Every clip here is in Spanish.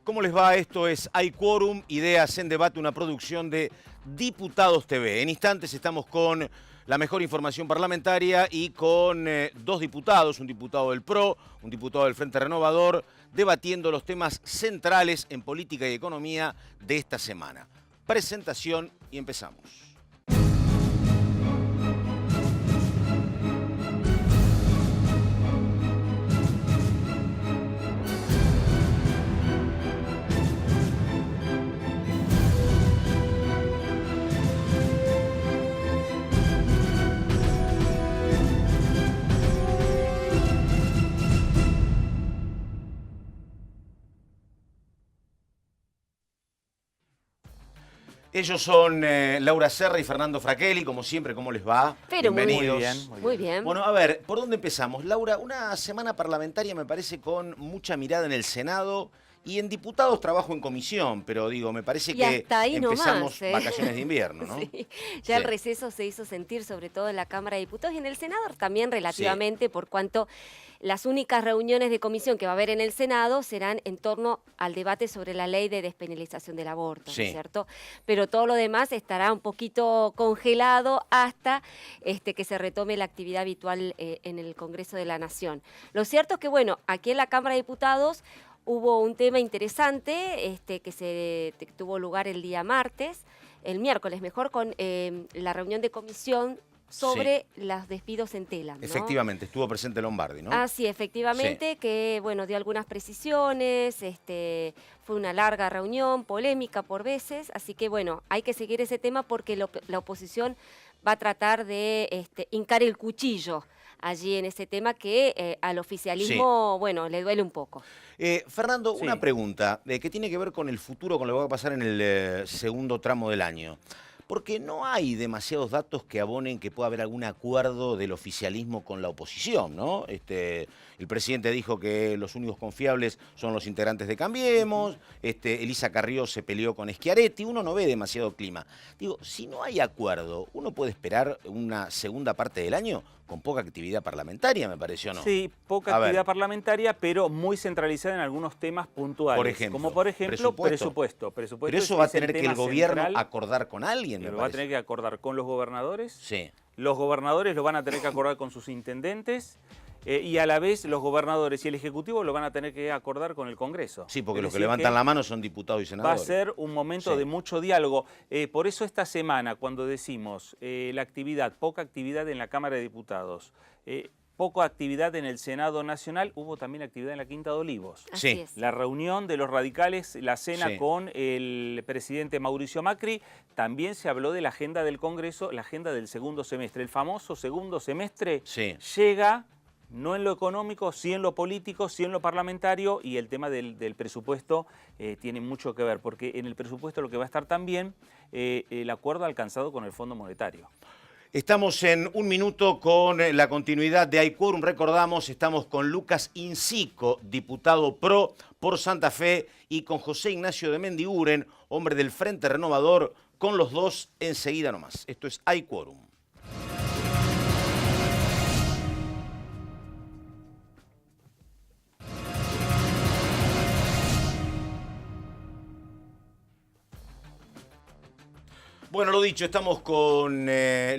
¿Cómo les va? Esto es Hay Quórum, Ideas en Debate, una producción de Diputados TV. En instantes estamos con la mejor información parlamentaria y con dos diputados, un diputado del PRO, un diputado del Frente Renovador, debatiendo los temas centrales en política y economía de esta semana. Presentación y empezamos. Ellos son Laura Serra y Fernando Fraquelli, como siempre, ¿cómo les va? Pero bienvenidos. Muy bien. Bueno, a ver, ¿por dónde empezamos? Laura, una semana parlamentaria me parece con mucha mirada en el Senado y en diputados trabajo en comisión, pero digo, me parece que hasta ahí empezamos nomás, vacaciones de invierno, ¿no? Sí, ya el receso se hizo sentir sobre todo en la Cámara de Diputados y en el Senado también relativamente, por cuanto las únicas reuniones de comisión que va a haber en el Senado serán en torno al debate sobre la ley de despenalización del aborto, ¿no es cierto? Pero todo lo demás estará un poquito congelado hasta que se retome la actividad habitual en el Congreso de la Nación. Lo cierto es que, bueno, aquí en la Cámara de Diputados hubo un tema interesante que tuvo lugar el día miércoles mejor, con la reunión de comisión sobre los despidos en tela, ¿no? Efectivamente, estuvo presente Lombardi, ¿no? Ah, sí, efectivamente, que bueno, dio algunas precisiones, fue una larga reunión, polémica por veces, así que bueno, hay que seguir ese tema porque la oposición va a tratar de hincar el cuchillo allí en ese tema que al oficialismo, bueno, le duele un poco. Fernando, una pregunta que tiene que ver con el futuro, con lo que va a pasar en el segundo tramo del año. Porque no hay demasiados datos que abonen que pueda haber algún acuerdo del oficialismo con la oposición, ¿no? El presidente dijo que los únicos confiables son los integrantes de Cambiemos, Elisa Carrió se peleó con Schiaretti, uno no ve demasiado clima. Digo, si no hay acuerdo, ¿uno puede esperar una segunda parte del año con poca actividad parlamentaria, me pareció, no? Sí, poca actividad parlamentaria, pero muy centralizada en algunos temas puntuales. Por ejemplo, como por ejemplo, presupuesto. Pero eso va a tener que el gobierno acordar con alguien, me parece. Lo va va a tener que acordar con los gobernadores. Sí. Los gobernadores lo van a tener que acordar con sus intendentes. Y a la vez los gobernadores y el Ejecutivo lo van a tener que acordar con el Congreso. Sí, porque los que levantan la mano son diputados y senadores. Va a ser un momento de mucho diálogo. Por eso esta semana, cuando decimos poca actividad en la Cámara de Diputados, poca actividad en el Senado Nacional, hubo también actividad en la Quinta de Olivos. Así es. La reunión de los radicales, la cena con el presidente Mauricio Macri, también se habló de la agenda del Congreso, la agenda del segundo semestre. El famoso segundo semestre llega no en lo económico, sí en lo político, sí en lo parlamentario, y el tema del presupuesto tiene mucho que ver, porque en el presupuesto lo que va a estar también el acuerdo alcanzado con el Fondo Monetario. Estamos en un minuto con la continuidad de Hay Quórum. Recordamos, estamos con Lucas Incico, diputado PRO por Santa Fe, y con José Ignacio de Mendiguren, hombre del Frente Renovador, con los dos enseguida nomás. Esto es Hay Quórum. Bueno, lo dicho, estamos con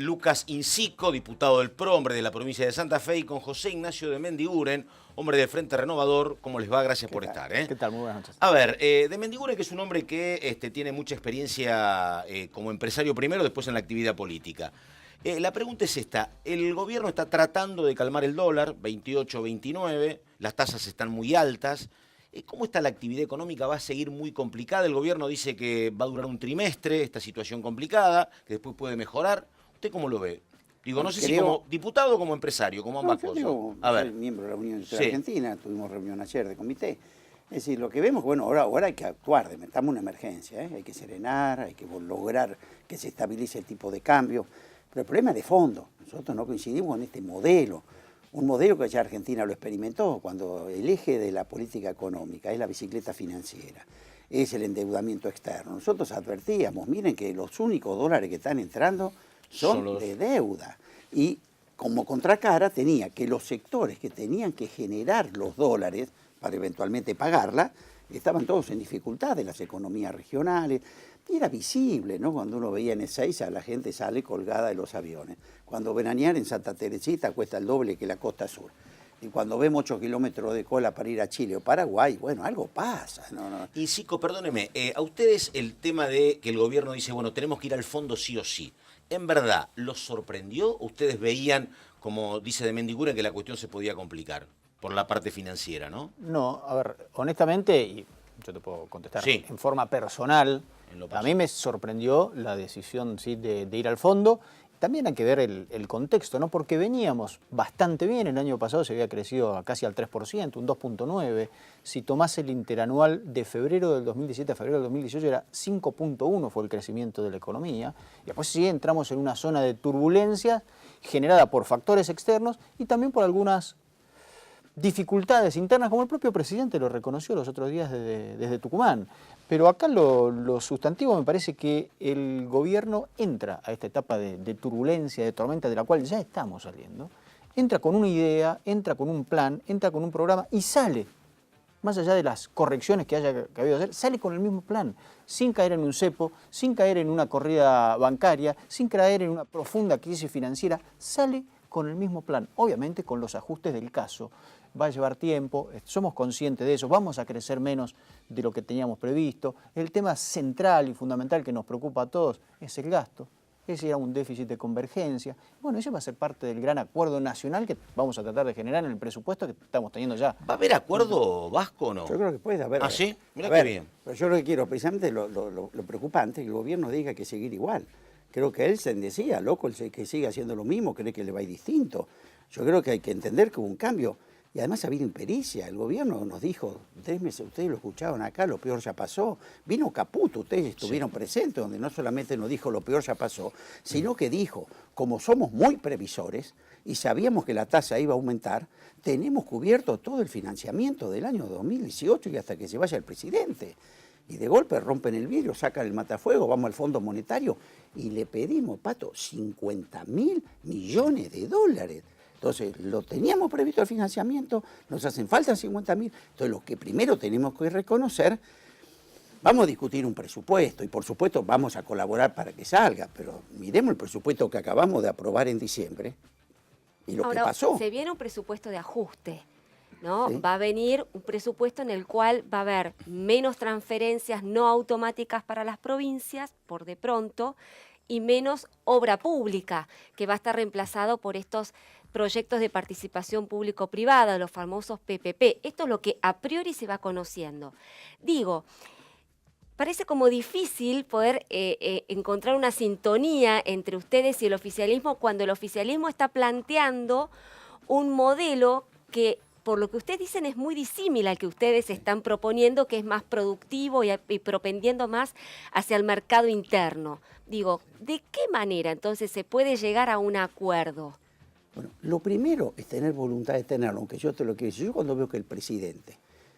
Lucas Incico, diputado del PRO, hombre de la provincia de Santa Fe, y con José Ignacio de Mendiguren, hombre del Frente Renovador. ¿Cómo les va? Gracias por estar. ¿Qué tal? Muy buenas noches. A ver, de Mendiguren, que es un hombre que tiene mucha experiencia como empresario primero, después en la actividad política. La pregunta es esta: el gobierno está tratando de calmar el dólar, 28, 29, las tasas están muy altas. ¿Cómo está la actividad económica? ¿Va a seguir muy complicada? El gobierno dice que va a durar un trimestre esta situación complicada, que después puede mejorar. ¿Usted cómo lo ve? Digo, no sé si como diputado o como empresario, como ambas cosas. A ver, soy miembro de la Unión Industrial Argentina, tuvimos reunión ayer de comité. Es decir, lo que vemos, bueno, ahora hay que actuar, estamos en una emergencia, hay que serenar, hay que lograr que se estabilice el tipo de cambio. Pero el problema es de fondo. Nosotros no coincidimos en este modelo. Un modelo que ya Argentina lo experimentó, cuando el eje de la política económica es la bicicleta financiera, es el endeudamiento externo. Nosotros advertíamos, miren que los únicos dólares que están entrando son de deuda. Y como contracara tenía que los sectores que tenían que generar los dólares para eventualmente pagarla, estaban todos en dificultades, las economías regionales. Y era visible, ¿no? Cuando uno veía en Ezeiza, la gente sale colgada de los aviones. Cuando veranear en Santa Teresita cuesta el doble que la costa sur. Y cuando vemos 8 kilómetros de cola para ir a Chile o Paraguay, bueno, algo pasa. No. Y Sico, perdóneme, a ustedes el tema de que el gobierno dice, bueno, tenemos que ir al fondo sí o sí, ¿en verdad los sorprendió? ¿Ustedes veían, como dice de Mendiguren, que la cuestión se podía complicar por la parte financiera, no? No, a ver, honestamente, y yo te puedo contestar, sí, en forma personal, a mí me sorprendió la decisión, ¿sí?, de ir al fondo. También hay que ver el contexto, ¿no? Porque veníamos bastante bien, el año pasado se había crecido a casi al 3%, un 2.9%. Si tomás el interanual de febrero del 2017 a febrero del 2018 era 5.1% fue el crecimiento de la economía. Y después sí entramos en una zona de turbulencia generada por factores externos y también por algunas dificultades internas, como el propio presidente lo reconoció los otros días desde Tucumán. Pero acá lo sustantivo me parece que el gobierno entra a esta etapa de turbulencia, de tormenta, de la cual ya estamos saliendo, entra con una idea, entra con un plan, entra con un programa y sale, más allá de las correcciones que haya habido hacer, sale con el mismo plan, sin caer en un cepo, sin caer en una corrida bancaria, sin caer en una profunda crisis financiera, sale con el mismo plan, obviamente con los ajustes del caso. Va a llevar tiempo, somos conscientes de eso, vamos a crecer menos de lo que teníamos previsto. El tema central y fundamental que nos preocupa a todos es el gasto, es ir a un déficit de convergencia. Bueno, eso va a ser parte del gran acuerdo nacional que vamos a tratar de generar en el presupuesto que estamos teniendo ya. ¿Va a haber acuerdo vasco o no? Yo creo que puede haber. ¿Ah, sí? Mirá qué bien. Pero yo lo que quiero, precisamente lo preocupante, es que el gobierno diga que seguir igual. Creo que él se decía, loco, el que sigue haciendo lo mismo, cree que le va a ir distinto. Yo creo que hay que entender que hubo un cambio. Y además ha habido impericia. El gobierno nos dijo, 3 meses, ustedes lo escuchaban acá, lo peor ya pasó. Vino Caputo, ustedes estuvieron presentes, donde no solamente nos dijo lo peor ya pasó, sino que dijo, como somos muy previsores y sabíamos que la tasa iba a aumentar, tenemos cubierto todo el financiamiento del año 2018 y hasta que se vaya el presidente. Y de golpe rompen el vidrio, sacan el matafuego, vamos al Fondo Monetario y le pedimos, Pato, 50.000 millones de dólares. Entonces, lo teníamos previsto el financiamiento, nos hacen falta 50.000. Entonces, lo que primero tenemos que reconocer, vamos a discutir un presupuesto y por supuesto vamos a colaborar para que salga, pero miremos el presupuesto que acabamos de aprobar en diciembre y lo que pasó. Se viene un presupuesto de ajuste, ¿no? ¿Sí? Va a venir un presupuesto en el cual va a haber menos transferencias no automáticas para las provincias, por de pronto, y menos obra pública, que va a estar reemplazado por estos proyectos de participación público-privada, los famosos PPP. Esto es lo que a priori se va conociendo. Digo, parece como difícil poder encontrar una sintonía entre ustedes y el oficialismo cuando el oficialismo está planteando un modelo que, por lo que ustedes dicen, es muy disímil al que ustedes están proponiendo, que es más productivo y propendiendo más hacia el mercado interno. Digo, ¿de qué manera entonces se puede llegar a un acuerdo? Bueno, lo primero es tener voluntad de tenerlo, aunque yo te lo quiero decir. Yo cuando veo que el presidente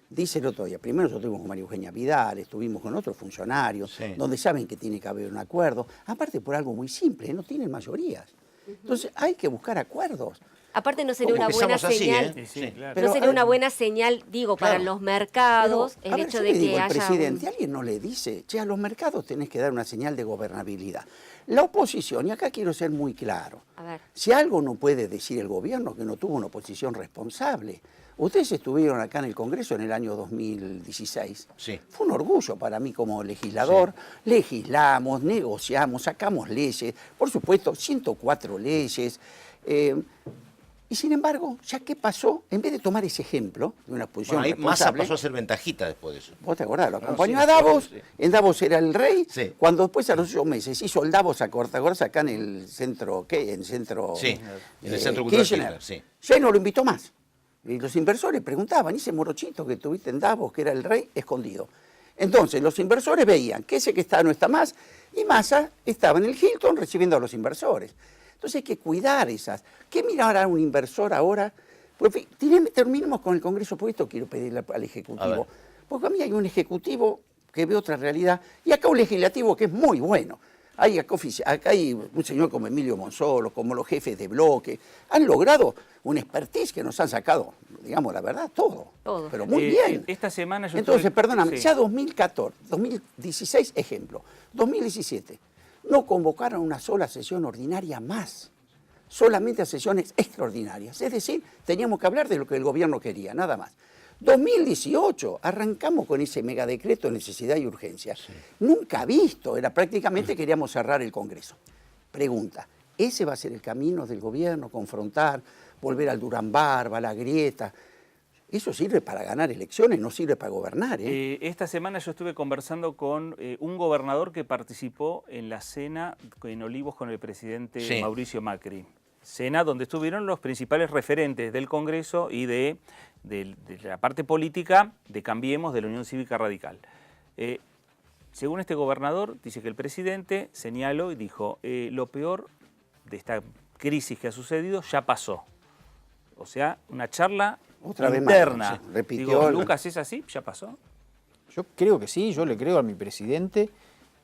dice el otro día, primero nosotros estuvimos con María Eugenia Vidal, estuvimos con otros funcionarios, sí, donde saben que tiene que haber un acuerdo, aparte por algo muy simple, no tienen mayorías. Entonces hay que buscar acuerdos. Aparte no sería una buena señal, así, sí, claro. Pero, no sería una buena señal, digo, claro, para los mercados, pero, el hecho de que haya... El presidente, alguien no le dice, che, a los mercados tenés que dar una señal de gobernabilidad. La oposición, y acá quiero ser muy claro, si algo no puede decir el gobierno, que no tuvo una oposición responsable. Ustedes estuvieron acá en el Congreso en el año 2016. Sí. Fue un orgullo para mí como legislador. Sí. Legislamos, negociamos, sacamos leyes, por supuesto, 104 leyes. Y sin embargo, ¿ya qué pasó? En vez de tomar ese ejemplo de una posición responsable... Massa pasó a ser ventajita después de eso. ¿Vos te acordás? Lo acompañó a Davos, sí. En Davos era el rey, sí. Cuando después a los 8 meses hizo el Davos a Cortagorza acá en el centro, ¿qué? En el centro... Sí, en el centro cultural Kirchner. Sí. Ya no lo invitó más. Y los inversores preguntaban, ¿y ese morochito que tuviste en Davos, que era el rey, escondido? Entonces, los inversores veían que ese que está no está más, y Massa estaba en el Hilton recibiendo a los inversores. Entonces hay que cuidar esas. ¿Qué mirará un inversor ahora? Pues, terminemos con el Congreso, por esto quiero pedirle al Ejecutivo. Porque a mí hay un Ejecutivo que ve otra realidad y acá un Legislativo que es muy bueno. Acá hay un señor como Emilio Monzolo, como los jefes de bloque, han logrado un expertise que nos han sacado, digamos la verdad, todo. Pero muy bien. Esta semana yo Entonces, perdóname, ya 2014, 2016, ejemplo, 2017, no convocaron una sola sesión ordinaria más, solamente a sesiones extraordinarias. Es decir, teníamos que hablar de lo que el gobierno quería, nada más. 2018, arrancamos con ese megadecreto de necesidad y urgencia. Sí. Nunca visto, era prácticamente queríamos cerrar el Congreso. Pregunta, ¿ese va a ser el camino del gobierno? Confrontar, volver al Durán Barba, la grieta. Eso sirve para ganar elecciones, no sirve para gobernar. Esta semana yo estuve conversando con un gobernador que participó en la cena en Olivos con el presidente Mauricio Macri. Cena donde estuvieron los principales referentes del Congreso y de la parte política de Cambiemos, de la Unión Cívica Radical. Según este gobernador, dice que el presidente señaló y dijo, lo peor de esta crisis que ha sucedido ya pasó. O sea, una charla otra interna. Vez más, repitió. Digo, Lucas, ¿es así? ¿Ya pasó? Yo creo que sí, yo le creo a mi presidente.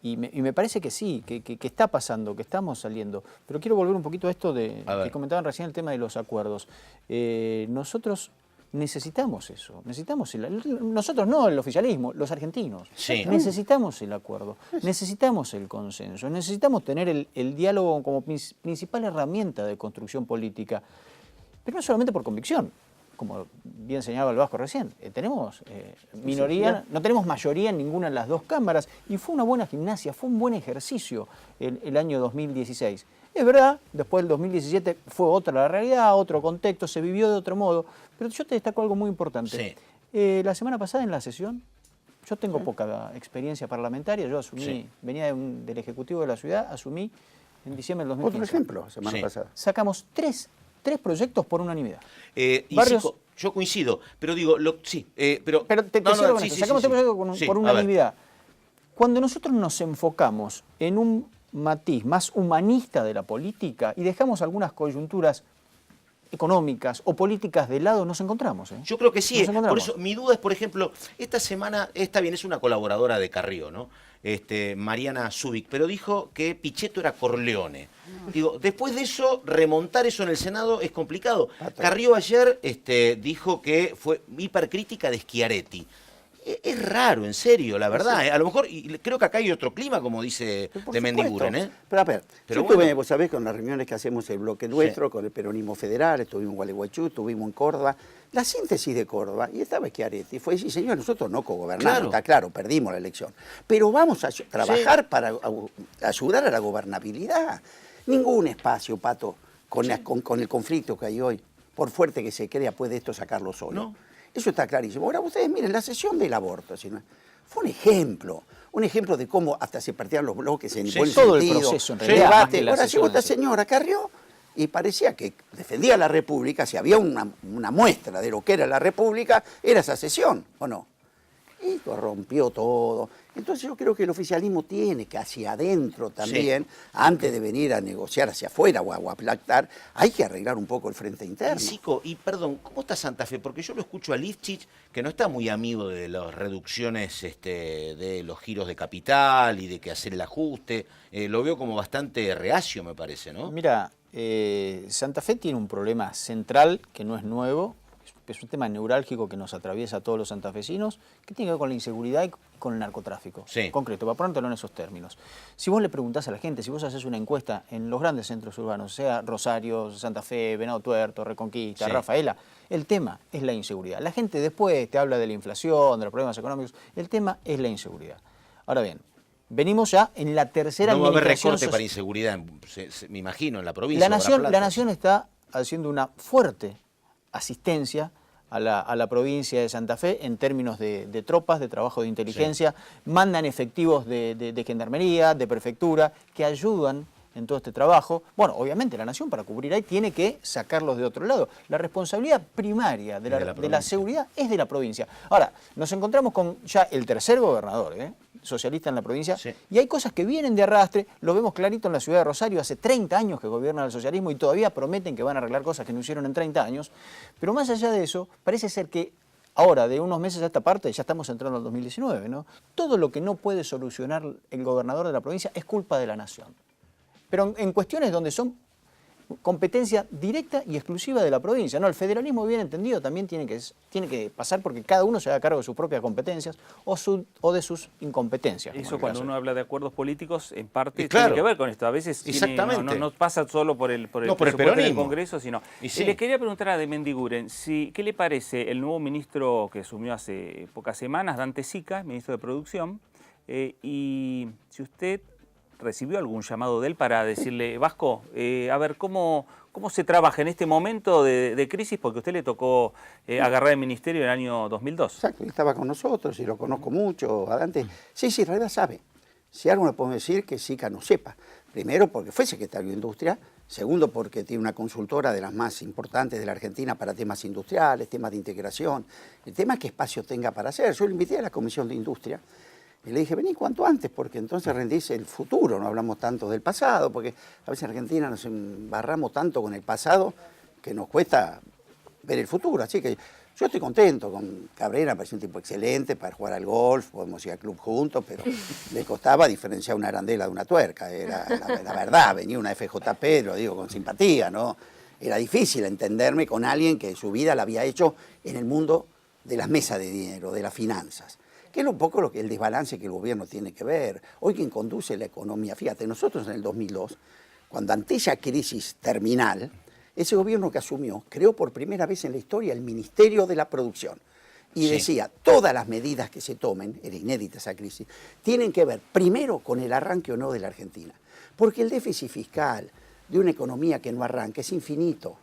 Y me parece que sí, que está pasando, que estamos saliendo. Pero quiero volver un poquito a esto que comentaban recién el tema de los acuerdos. Nosotros necesitamos eso. Nosotros no, el oficialismo, los argentinos. Sí. Necesitamos el acuerdo, necesitamos el consenso, necesitamos tener el diálogo como principal herramienta de construcción política. Pero no solamente por convicción. Como bien señalaba el Vasco recién, tenemos minoría, no tenemos mayoría en ninguna de las dos cámaras y fue una buena gimnasia, fue un buen ejercicio el año 2016. Es verdad, después del 2017 fue otra la realidad, otro contexto, se vivió de otro modo, pero yo te destaco algo muy importante. Sí. La semana pasada en la sesión, yo tengo poca experiencia parlamentaria, yo asumí, venía del Ejecutivo de la Ciudad, asumí en diciembre del 2015. Otro ejemplo, semana pasada. Sacamos tres proyectos por unanimidad. Yo coincido, pero digo, pero te sacamos tres proyectos por unanimidad. Cuando nosotros nos enfocamos en un matiz más humanista de la política y dejamos algunas coyunturas económicas o políticas de lado, nos encontramos. Yo creo que sí. Por eso, mi duda es, por ejemplo, esta semana, es una colaboradora de Carrió, ¿no? Mariana Zubik, pero dijo que Pichetto era Corleone. Digo, después de eso, remontar eso en el Senado es complicado. Carrió ayer dijo que fue hipercrítica de Schiaretti. Es raro, en serio, la verdad. Sí. A lo mejor, y creo que acá hay otro clima, como dice de Mendiguren. Pero a ver, vos sabés, con las reuniones que hacemos el bloque nuestro, con el peronismo federal, estuvimos en Gualeguaychú, estuvimos en Córdoba, la síntesis de Córdoba, y estaba Schiaretti, fue decir, señor, nosotros no cogobernamos, está claro, perdimos la elección, pero vamos a trabajar para ayudar a la gobernabilidad. Ningún espacio, Pato, con el conflicto que hay hoy, por fuerte que se crea, puede esto sacarlo solo. No. Eso está clarísimo. Ahora ustedes miren, la sesión del aborto, fue un ejemplo de cómo hasta se partían los bloques en buen todo sentido. El proceso, en realidad, debate. Ahora llegó esta señora Carrió y parecía que defendía la República, si había una muestra de lo que era la República, era esa sesión, ¿o no? Y corrompió todo. Entonces yo creo que el oficialismo tiene que hacia adentro también, antes de venir a negociar hacia afuera o a pactar, hay que arreglar un poco el frente interno. Sico, y perdón, ¿cómo está Santa Fe? Porque yo lo escucho a Lifchich, que no está muy amigo de las reducciones de los giros de capital y de que hacer el ajuste. Lo veo como bastante reacio, me parece, ¿no? Mira, Santa Fe tiene un problema central que no es nuevo. Es un tema neurálgico que nos atraviesa a todos los santafesinos, que tiene que ver con la inseguridad y con el narcotráfico. Sí. Concreto, para ponértelo en esos términos. Si vos le preguntás a la gente, si vos haces una encuesta en los grandes centros urbanos, sea Rosario, Santa Fe, Venado Tuerto, Reconquista, Rafaela, el tema es la inseguridad. La gente después te habla de la inflación, de los problemas económicos, el tema es la inseguridad. Ahora bien, venimos ya en la tercera administración. No va a haber recorte para inseguridad, me imagino, en la provincia. La Nación está haciendo una fuerte asistencia a la provincia de Santa Fe en términos de tropas, de trabajo de inteligencia, mandan efectivos de gendarmería, de prefectura, que ayudan en todo este trabajo. Bueno, obviamente la Nación para cubrir ahí tiene que sacarlos de otro lado. La responsabilidad primaria de la seguridad es de la provincia. Ahora, nos encontramos con ya el tercer gobernador, socialista en la provincia, y hay cosas que vienen de arrastre, lo vemos clarito en la ciudad de Rosario, hace 30 años que gobierna el socialismo y todavía prometen que van a arreglar cosas que no hicieron en 30 años, pero más allá de eso, parece ser que Ahora, de unos meses a esta parte, ya estamos entrando al 2019, ¿no? Todo lo que no puede solucionar el gobernador de la provincia es culpa de la nación. Pero en cuestiones donde son competencia directa y exclusiva de la provincia, ¿no? El federalismo bien entendido también tiene que pasar porque cada uno se haga cargo de sus propias competencias o de sus incompetencias. Eso cuando uno habla de acuerdos políticos, en parte claro, tiene que ver con esto. A veces no pasa solo por el peronismo del Congreso, sino... Y les quería preguntar a de Mendiguren, ¿qué le parece el nuevo ministro que asumió hace pocas semanas, Dante Sica, ministro de Producción, y si usted recibió algún llamado de él para decirle, Vasco, a ver, ¿cómo se trabaja en este momento de crisis? Porque a usted le tocó agarrar el ministerio en el año 2002. Exacto, él estaba con nosotros y lo conozco mucho, a Dante. Sí, en realidad sabe. Si algo le podemos decir que Sica no sepa. Primero, porque fue secretario de Industria. Segundo, porque tiene una consultora de las más importantes de la Argentina para temas industriales, temas de integración. El tema es qué espacio tenga para hacer. Yo lo invité a la Comisión de Industria. Y le dije, vení cuanto antes, porque entonces rendís el futuro, no hablamos tanto del pasado, porque a veces en Argentina nos embarramos tanto con el pasado que nos cuesta ver el futuro. Así que yo estoy contento con Cabrera, me parece un tipo excelente para jugar al golf, podemos ir al club juntos, pero le costaba diferenciar una arandela de una tuerca, era la verdad, venía una FJP, lo digo con simpatía, ¿no? Era difícil entenderme con alguien que su vida la había hecho en el mundo de las mesas de dinero, de las finanzas. Que es un poco el desbalance que el gobierno tiene que ver. Hoy quien conduce la economía, fíjate, nosotros en el 2002, cuando ante esa crisis terminal, ese gobierno que asumió creó por primera vez en la historia el Ministerio de la Producción. Y decía, todas las medidas que se tomen, era inédita esa crisis, tienen que ver primero con el arranque o no de la Argentina. Porque el déficit fiscal de una economía que no arranca es infinito.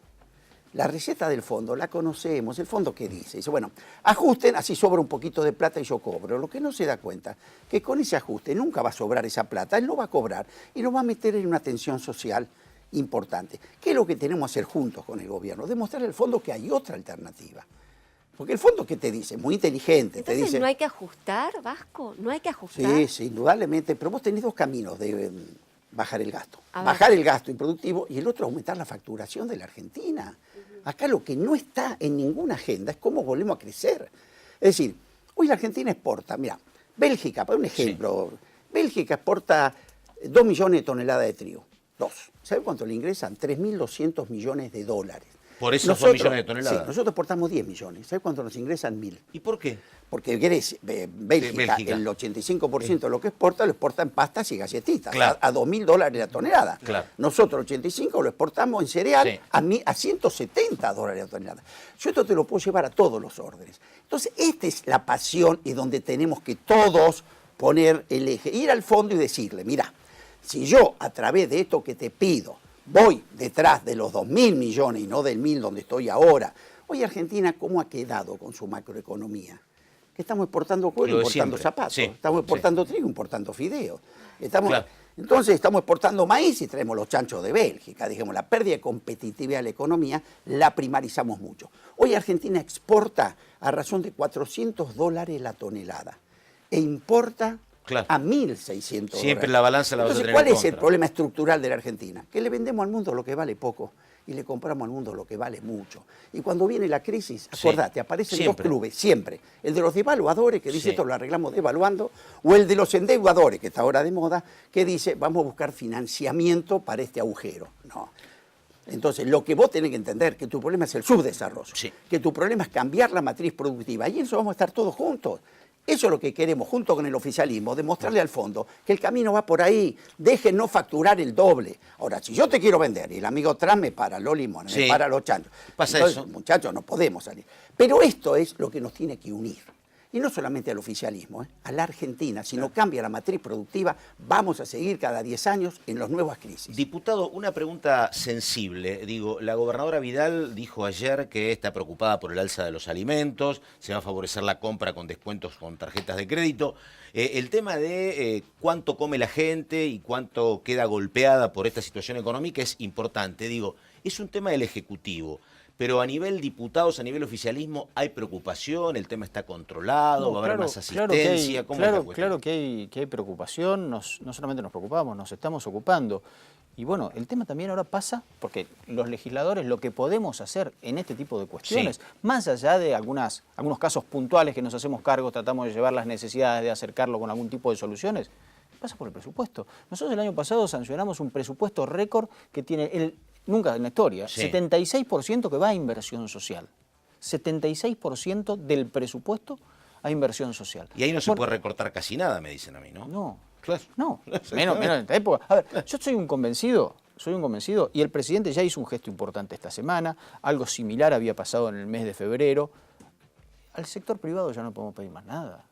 La receta del fondo la conocemos. ¿El fondo qué dice? Dice, bueno, ajusten, así sobra un poquito de plata y yo cobro. Lo que no se da cuenta que con ese ajuste nunca va a sobrar esa plata, él no va a cobrar y nos va a meter en una tensión social importante. ¿Qué es lo que tenemos que hacer juntos con el gobierno? Demostrarle al fondo que hay otra alternativa. Porque el fondo, ¿qué te dice? Muy inteligente. Entonces, te dice, ¿no hay que ajustar, Vasco? ¿No hay que ajustar? Sí, indudablemente, pero vos tenés dos caminos de bajar el gasto. Bajar el gasto improductivo y el otro aumentar la facturación de la Argentina. Acá lo que no está en ninguna agenda es cómo volvemos a crecer. Es decir, hoy la Argentina exporta, mira, Bélgica, para un ejemplo, Bélgica exporta 2 millones de toneladas de trigo. ¿Sabe cuánto le ingresan? 3.200 millones de dólares. Por eso son millones de toneladas. Sí, nosotros exportamos 10 millones. ¿Sabe cuánto nos ingresan? 1.000. ¿Y por qué? Porque Bélgica, el 85% de lo que exporta lo exporta en pastas y galletitas, claro, a $2.000 la tonelada. Claro. Nosotros el 85% lo exportamos en cereal a $170 la tonelada. Yo esto te lo puedo llevar a todos los órdenes. Entonces, esta es la pasión y donde tenemos que todos poner el eje, ir al fondo y decirle, mira, si yo a través de esto que te pido voy detrás de los 2.000 millones y no del 1.000 donde estoy ahora. Hoy Argentina, ¿cómo ha quedado con su macroeconomía? Que estamos exportando cuero, importando zapatos. Sí, estamos exportando trigo, importando fideos. Entonces estamos exportando maíz y traemos los chanchos de Bélgica. Dijimos, la pérdida de competitividad de la economía la primarizamos mucho. Hoy Argentina exporta a razón de $400 la tonelada e importa a 1.600 Siempre dólares. la balanza la vas a tener ¿Cuál en es el contra? problema estructural de la Argentina? Que le vendemos al mundo lo que vale poco y le compramos al mundo lo que vale mucho. Y cuando viene la crisis, acordate, aparecen dos clubes, siempre. El de los devaluadores, que dice esto lo arreglamos devaluando, o el de los endeudadores, que está ahora de moda, que dice vamos a buscar financiamiento para este agujero. No. Entonces, lo que vos tenés que entender, que tu problema es el subdesarrollo, que tu problema es cambiar la matriz productiva, y en eso vamos a estar todos juntos. Eso es lo que queremos, junto con el oficialismo, demostrarle al fondo que el camino va por ahí. Dejen no facturar el doble. Ahora, si yo te quiero vender y el amigo Trump me para los limones, me para los chanchos, entonces, muchachos, no podemos salir. Pero esto es lo que nos tiene que unir. Y no solamente al oficialismo, a la Argentina. Si no cambia la matriz productiva, vamos a seguir cada 10 años en las nuevas crisis. Diputado, una pregunta sensible. Digo, la gobernadora Vidal dijo ayer que está preocupada por el alza de los alimentos, se va a favorecer la compra con descuentos con tarjetas de crédito. El tema de cuánto come la gente y cuánto queda golpeada por esta situación económica es importante. Digo, es un tema del Ejecutivo. Pero a nivel diputados, a nivel oficialismo, ¿hay preocupación? ¿El tema está controlado? ¿Va a haber más asistencia? Claro que hay preocupación, no solamente nos preocupamos, nos estamos ocupando. Y bueno, el tema también ahora pasa, porque los legisladores lo que podemos hacer en este tipo de cuestiones, más allá de algunos casos puntuales que nos hacemos cargo, tratamos de llevar las necesidades de acercarlo con algún tipo de soluciones, pasa por el presupuesto. Nosotros el año pasado sancionamos un presupuesto récord que tiene nunca en la historia, 76% que va a inversión social. 76% del presupuesto a inversión social. Y ahí no se puede recortar casi nada, me dicen a mí, ¿no? No. Claro. No, menos en esta época. A ver, yo soy un convencido, y el presidente ya hizo un gesto importante esta semana, algo similar había pasado en el mes de febrero. Al sector privado ya no podemos pedir más nada.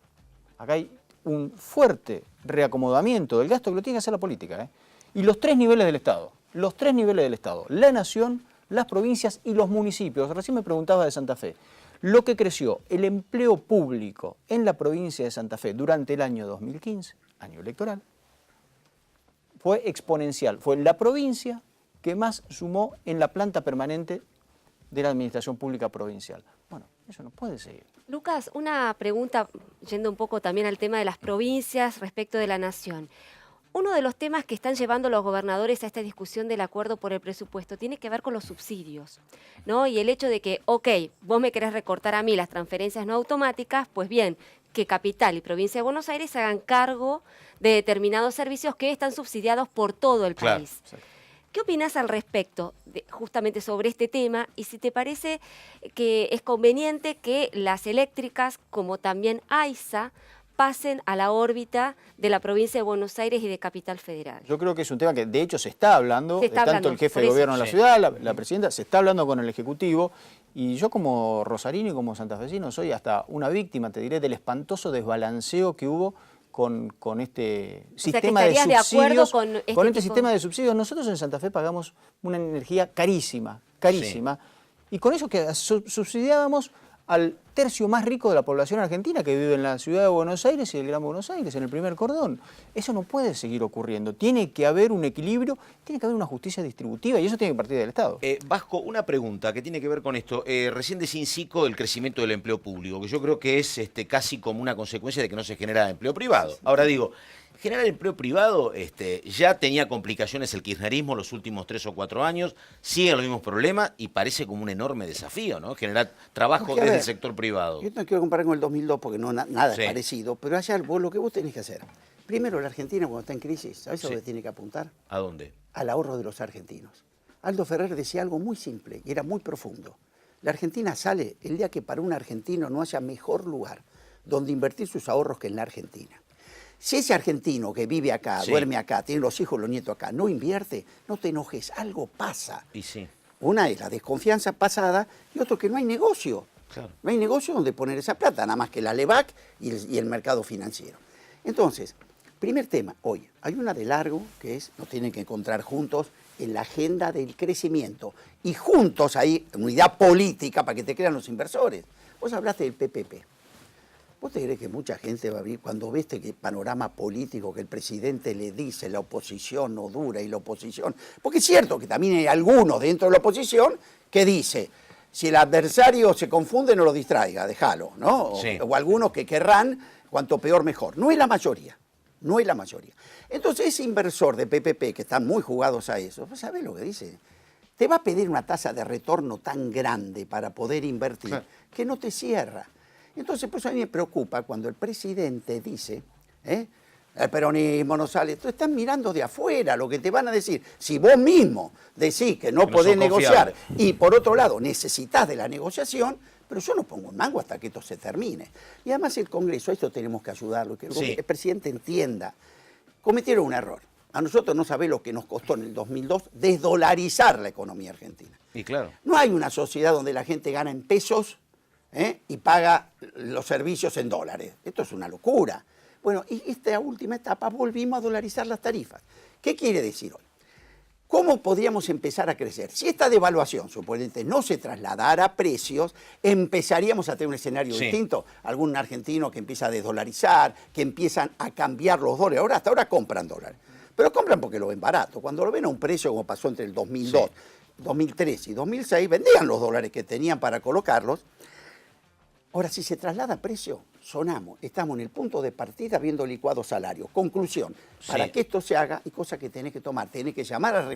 Acá hay un fuerte reacomodamiento del gasto que lo tiene que hacer la política, ¿eh? Y los tres niveles del Estado, la nación, las provincias y los municipios. Recién me preguntaba de Santa Fe. Lo que creció el empleo público en la provincia de Santa Fe durante el año 2015, año electoral, fue exponencial. Fue la provincia que más sumó en la planta permanente de la administración pública provincial. Bueno, eso no puede seguir. Lucas, una pregunta, yendo un poco también al tema de las provincias respecto de la nación. Uno de los temas que están llevando los gobernadores a esta discusión del acuerdo por el presupuesto tiene que ver con los subsidios, ¿no? Y el hecho de que, ok, vos me querés recortar a mí las transferencias no automáticas, pues bien, que Capital y Provincia de Buenos Aires se hagan cargo de determinados servicios que están subsidiados por todo el país. Exacto. ¿Qué opinás al respecto justamente sobre este tema? Y si te parece que es conveniente que las eléctricas, como también AISA, pasen a la órbita de la provincia de Buenos Aires y de Capital Federal. Yo creo que es un tema que de hecho se está hablando, tanto el jefe de gobierno de la ciudad, la presidenta, se está hablando con el Ejecutivo, y yo como rosarino y como santafesino soy hasta una víctima, te diré, del espantoso desbalanceo que hubo con este sistema de subsidios. Con este sistema de subsidios. Nosotros en Santa Fe pagamos una energía carísima, y con eso que subsidiábamos al tercio más rico de la población argentina que vive en la ciudad de Buenos Aires y el Gran Buenos Aires, en el primer cordón. Eso no puede seguir ocurriendo. Tiene que haber un equilibrio, tiene que haber una justicia distributiva y eso tiene que partir del Estado. Vasco, una pregunta que tiene que ver con esto. Recién decía Incico del crecimiento del empleo público, que yo creo que es casi como una consecuencia de que no se genera empleo privado. Ahora digo, generar empleo privado ya tenía complicaciones el kirchnerismo los últimos 3 o 4 años, siguen los mismos problemas y parece como un enorme desafío, ¿no? Generar trabajo desde el sector privado. Yo no quiero comparar con el 2002 porque nada es parecido, pero allá lo que vos tenés que hacer. Primero, la Argentina cuando está en crisis, ¿sabés a dónde tiene que apuntar? ¿A dónde? Al ahorro de los argentinos. Aldo Ferrer decía algo muy simple y era muy profundo. La Argentina sale el día que para un argentino no haya mejor lugar donde invertir sus ahorros que en la Argentina. Si ese argentino que vive acá, duerme acá, tiene los hijos, los nietos acá, no invierte, no te enojes, algo pasa. Y sí. Una es la desconfianza pasada y otro que no hay negocio. Claro. No hay negocio donde poner esa plata, nada más que la LEVAC y el mercado financiero. Entonces, primer tema, hoy, hay una de largo que es, nos tienen que encontrar juntos en la agenda del crecimiento. Y juntos ahí, unidad política para que te crean los inversores. Vos hablaste del PPP. ¿Vos te crees que mucha gente va a abrir cuando ves este panorama político que el presidente le dice la oposición no dura y la oposición? Porque es cierto que también hay algunos dentro de la oposición que dice, si el adversario se confunde no lo distraiga, déjalo, ¿no? O algunos que querrán cuanto peor mejor. No es la mayoría, no es la mayoría. Entonces ese inversor de PPP que están muy jugados a eso, pues ¿sabés lo que dice? Te va a pedir una tasa de retorno tan grande para poder invertir que no te cierra. Entonces, pues a mí me preocupa cuando el presidente dice, el peronismo no sale, tú estás mirando de afuera lo que te van a decir. Si vos mismo decís que no podés negociar y por otro lado necesitas de la negociación, pero yo no pongo un mango hasta que esto se termine. Y además el Congreso, a esto tenemos que ayudarlo, que el presidente entienda, cometieron un error. A nosotros no sabés lo que nos costó en el 2002 desdolarizar la economía argentina. Y claro. No hay una sociedad donde la gente gana en pesos y paga los servicios en dólares. Esto es una locura. Bueno, y esta última etapa volvimos a dolarizar las tarifas. ¿Qué quiere decir hoy? ¿Cómo podríamos empezar a crecer? Si esta devaluación, suponente, no se trasladara a precios, empezaríamos a tener un escenario distinto. Algún argentino que empieza a desdolarizar, que empiezan a cambiar los dólares. Hasta ahora compran dólares. Pero compran porque lo ven barato. Cuando lo ven a un precio como pasó entre el 2002 2013 y 2006 vendían los dólares que tenían para colocarlos. Ahora, si se traslada a precio, estamos en el punto de partida viendo licuado salario. Conclusión, para que esto se haga, hay cosas que tenés que tomar. Tenés que llamar a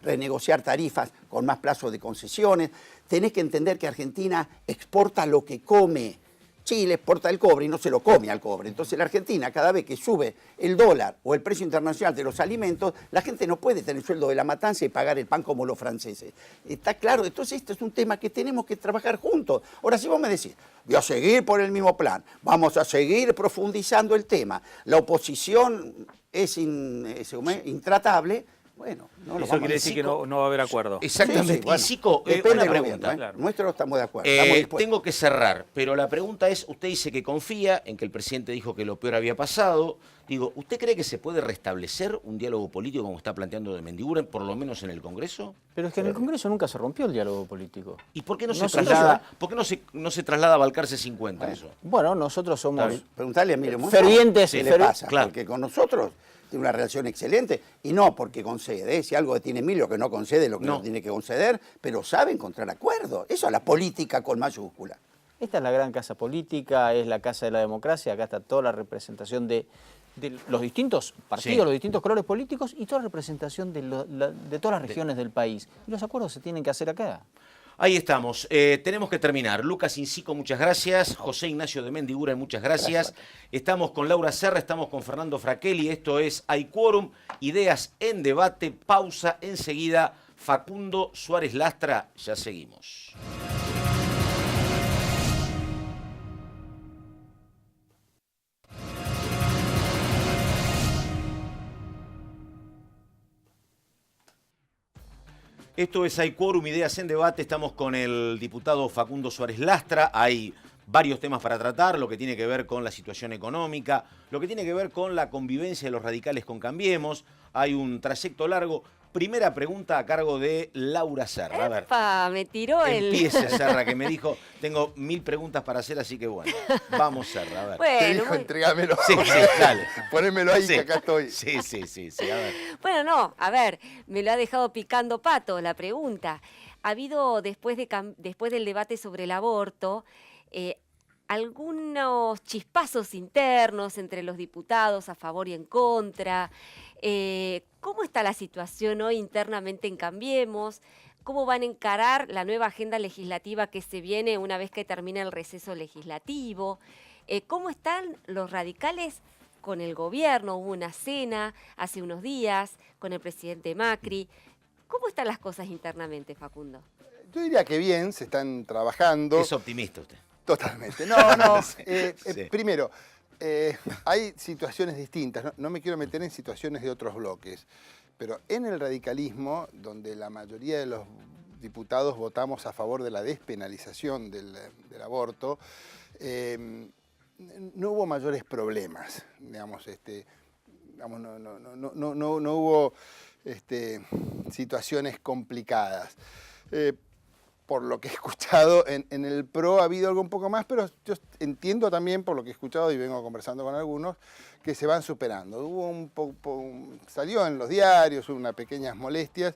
renegociar tarifas con más plazo de concesiones. Tenés que entender que Argentina exporta lo que come. Chile exporta el cobre y no se lo come al cobre. Entonces la Argentina, cada vez que sube el dólar o el precio internacional de los alimentos, la gente no puede tener el sueldo de la matanza y pagar el pan como los franceses. ¿Está claro? Entonces este es un tema que tenemos que trabajar juntos. Ahora, si vos me decís, voy a seguir por el mismo plan, vamos a seguir profundizando el tema, la oposición es intratable, bueno, no lo Eso vamos quiere a decir que no va a haber acuerdo. Exactamente. Sí, bueno, y Sico, depende una del pregunta. gobierno, Claro. Nuestro estamos de acuerdo. Estamos dispuestos. Tengo que cerrar, pero la pregunta es, usted dice que confía en que el presidente dijo que lo peor había pasado. Digo, ¿usted cree que se puede restablecer un diálogo político como está planteando de Mendiguren, por lo menos en el Congreso? Pero es que en el Congreso nunca se rompió el diálogo político. ¿Y por qué no, No se se traslada, hizo. por qué no se traslada a Balcarce 50 eso? Bueno, nosotros somos Preguntarle a Emilio Monzó fervientes. qué le pasa, claro. porque con nosotros tiene una relación excelente, y no porque concede, si algo tiene Emilio que no concede lo que no tiene que conceder, pero sabe encontrar acuerdos. Eso es la política con mayúscula. Esta es la gran casa política, es la casa de la democracia, acá está toda la representación de los distintos partidos, los distintos colores políticos y toda la representación de todas las regiones del país. Y los acuerdos se tienen que hacer acá. Ahí estamos. Tenemos que terminar. Lucas Incico, muchas gracias. José Ignacio de Mendiguren, muchas gracias. Estamos con Laura Serra, estamos con Fernando Fraquelli. Esto es Hay Quórum, ideas en debate. Pausa enseguida. Facundo Suárez Lastra, ya seguimos. Esto es Hay Quórum, ideas en debate. Estamos con el diputado Facundo Suárez Lastra. Hay varios temas para tratar, lo que tiene que ver con la situación económica, lo que tiene que ver con la convivencia de los radicales con Cambiemos. Hay un trayecto largo. Primera pregunta a cargo de Laura Serra. A ver, ¡Epa! Me tiró empiece Serra, que me dijo, tengo 1000 preguntas para hacer, así que bueno, vamos Serra, a ver. Bueno, Te dijo, entrégamelo. Sí, dale. Ponémelo ahí, Sí. que acá estoy. Sí, a ver. Bueno, no, a ver, me lo ha dejado picando pato la pregunta. Ha habido, después del debate sobre el aborto, algunos chispazos internos entre los diputados a favor y en contra. ¿Cómo está la situación hoy internamente en Cambiemos? ¿Cómo van a encarar la nueva agenda legislativa que se viene una vez que termine el receso legislativo? ¿Cómo están los radicales con el gobierno? Hubo una cena hace unos días con el presidente Macri. ¿Cómo están las cosas internamente, Facundo? Yo diría que bien, se están trabajando. Es optimista usted. Totalmente. No. Sí. Primero, hay situaciones distintas. No me quiero meter en situaciones de otros bloques. Pero en el radicalismo, donde la mayoría de los diputados votamos a favor de la despenalización del aborto, no hubo mayores problemas. Digamos, no hubo situaciones complicadas. Por lo que he escuchado, en el PRO ha habido algo un poco más, pero yo entiendo también, por lo que he escuchado y vengo conversando con algunos, que se van superando. Salió en los diarios, hubo unas pequeñas molestias,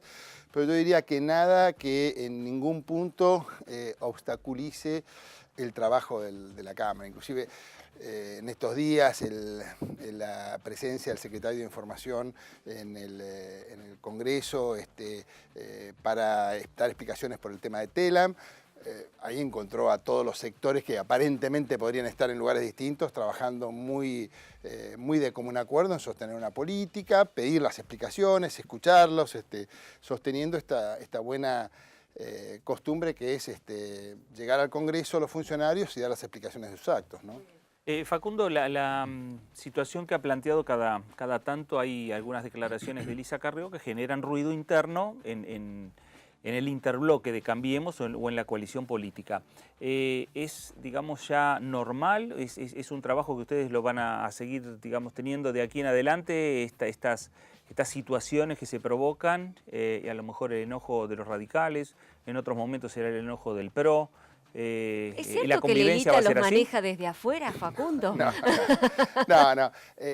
pero yo diría que nada que en ningún punto obstaculice el trabajo de la Cámara. Inclusive en estos días la presencia del secretario de Información en el Congreso para dar explicaciones por el tema de TELAM. Ahí encontró a todos los sectores que aparentemente podrían estar en lugares distintos, trabajando muy de común acuerdo en sostener una política, pedir las explicaciones, escucharlos, sosteniendo esta buena costumbre que es llegar al Congreso los funcionarios y dar las explicaciones de sus actos, ¿no? Facundo, la situación que ha planteado cada tanto, hay algunas declaraciones de Elisa Carrió que generan ruido interno en el interbloque de Cambiemos o en la coalición política. ¿Es, digamos, ya normal? ¿Es un trabajo que ustedes lo van a seguir, digamos, teniendo de aquí en adelante, estas situaciones que se provocan, y a lo mejor el enojo de los radicales, en otros momentos será el enojo del PRO? ¿Es cierto la que convivencia Lelita va a los ser así? maneja desde afuera, Facundo? No.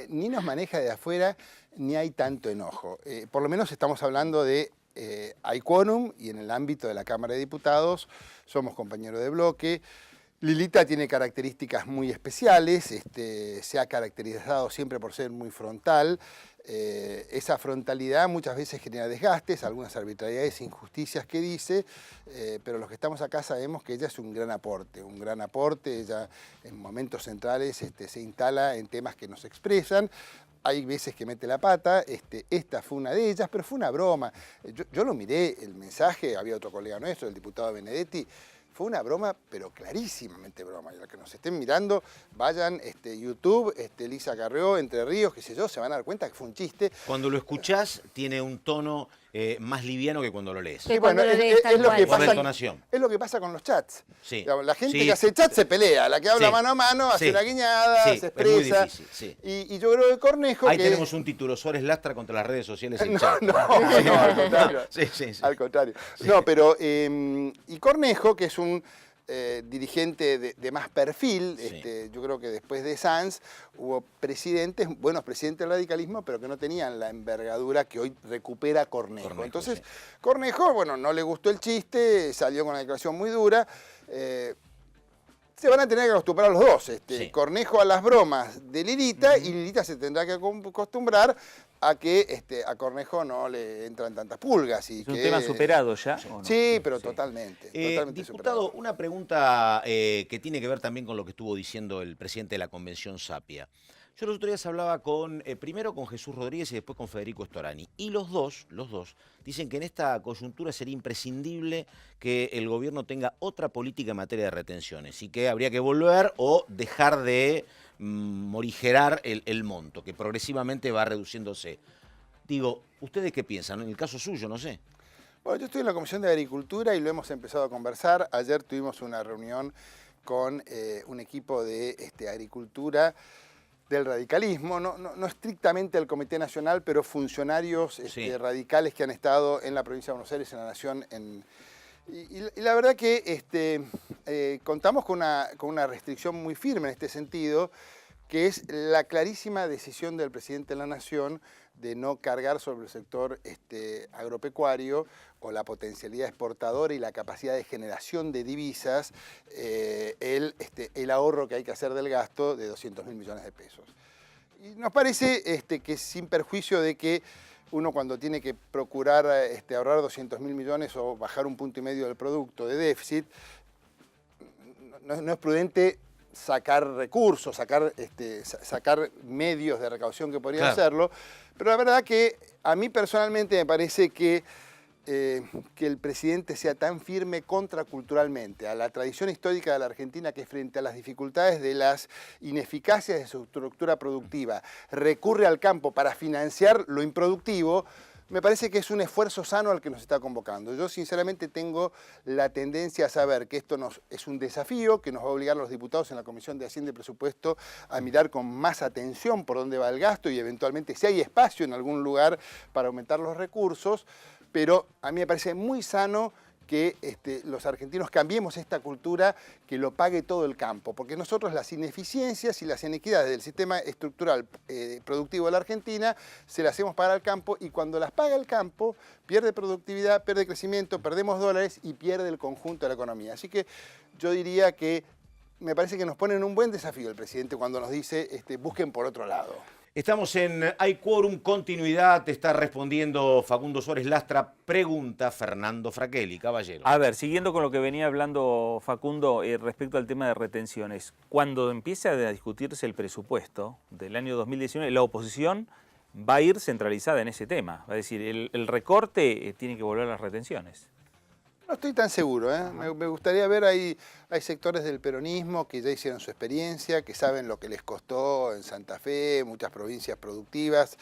Ni nos maneja de afuera, ni hay tanto enojo. Por lo menos estamos hablando de hay quórum y en el ámbito de la Cámara de Diputados somos compañeros de bloque. Lilita tiene características muy especiales, se ha caracterizado siempre por ser muy frontal. Esa frontalidad muchas veces genera desgastes, algunas arbitrariedades e injusticias que dice, pero los que estamos acá sabemos que ella es un gran aporte, ella en momentos centrales se instala en temas que nos expresan. Hay veces que mete la pata, esta fue una de ellas, pero fue una broma. Yo lo miré, el mensaje, había otro colega nuestro, el diputado Benedetti, fue una broma, pero clarísimamente broma. Y los que nos estén mirando, vayan, YouTube, Elisa Carrió, Entre Ríos, qué sé yo, se van a dar cuenta que fue un chiste. Cuando lo escuchás, tiene un tono más liviano que cuando lo lees. Sí, bueno, es lo que pasa con los chats. Sí. La gente que hace chat se pelea, la que habla mano a mano hace una guiñada, se expresa. Es muy difícil, y yo creo que Cornejo... Ahí tenemos un título, Suárez Lastra contra las redes sociales en chat. No, al contrario. Sí. Al contrario. No, pero... y Cornejo, que es un dirigente de más perfil, yo creo que después de Sanz hubo buenos presidentes del radicalismo, pero que no tenían la envergadura que hoy recupera Cornejo. Entonces, Cornejo, bueno, no le gustó el chiste, salió con una declaración muy dura. Se van a tener que acostumbrar los dos, Cornejo a las bromas de Lilita, y Lilita se tendrá que acostumbrar a que a Cornejo no le entran tantas pulgas. ¿Es un tema superado ya? ¿O no? Sí, pero totalmente diputado, superado. Una pregunta que tiene que ver también con lo que estuvo diciendo el presidente de la Convención Sapia. Yo los otros días hablaba primero con Jesús Rodríguez y después con Federico Storani. Y los dos dicen que en esta coyuntura sería imprescindible que el gobierno tenga otra política en materia de retenciones y que habría que volver o dejar de morigerar el monto, que progresivamente va reduciéndose. Digo, ¿ustedes qué piensan? En el caso suyo, no sé. Bueno, yo estoy en la Comisión de Agricultura y lo hemos empezado a conversar. Ayer tuvimos una reunión con un equipo de Agricultura del radicalismo, no estrictamente el Comité Nacional, pero funcionarios radicales que han estado en la provincia de Buenos Aires, en la Nación. Y la verdad que contamos con una restricción muy firme en este sentido, que es la clarísima decisión del presidente de la Nación de no cargar sobre el sector agropecuario o la potencialidad exportadora y la capacidad de generación de divisas, el ahorro que hay que hacer del gasto de 200.000 millones de pesos. Y nos parece que sin perjuicio de que uno cuando tiene que procurar ahorrar 200.000 millones o bajar 1,5 puntos del producto de déficit, no es prudente sacar recursos, sacar medios de recaudación que podrían hacerlo, pero la verdad que a mí personalmente me parece que el presidente sea tan firme contraculturalmente a la tradición histórica de la Argentina, que frente a las dificultades de las ineficacias de su estructura productiva recurre al campo para financiar lo improductivo. Me parece que es un esfuerzo sano al que nos está convocando. Yo sinceramente tengo la tendencia a saber que esto es un desafío que nos va a obligar a los diputados en la Comisión de Hacienda y Presupuesto a mirar con más atención por dónde va el gasto y eventualmente si hay espacio en algún lugar para aumentar los recursos, pero a mí me parece muy sano que los argentinos cambiemos esta cultura, que lo pague todo el campo, porque nosotros las ineficiencias y las inequidades del sistema estructural productivo de la Argentina se las hacemos pagar al campo, y cuando las paga el campo pierde productividad, pierde crecimiento, perdemos dólares y pierde el conjunto de la economía. Así que yo diría que me parece que nos pone en un buen desafío el presidente cuando nos dice busquen por otro lado. Estamos en Hay Quórum, continuidad, te está respondiendo Facundo Suárez Lastra, pregunta Fernando Fraquelli, caballero. A ver, siguiendo con lo que venía hablando Facundo respecto al tema de retenciones, cuando empiece a discutirse el presupuesto del año 2019, la oposición va a ir centralizada en ese tema, va a decir, el recorte tiene que volver a las retenciones. No estoy tan seguro, me gustaría ver, hay sectores del peronismo que ya hicieron su experiencia, que saben lo que les costó en Santa Fe, muchas provincias productivas,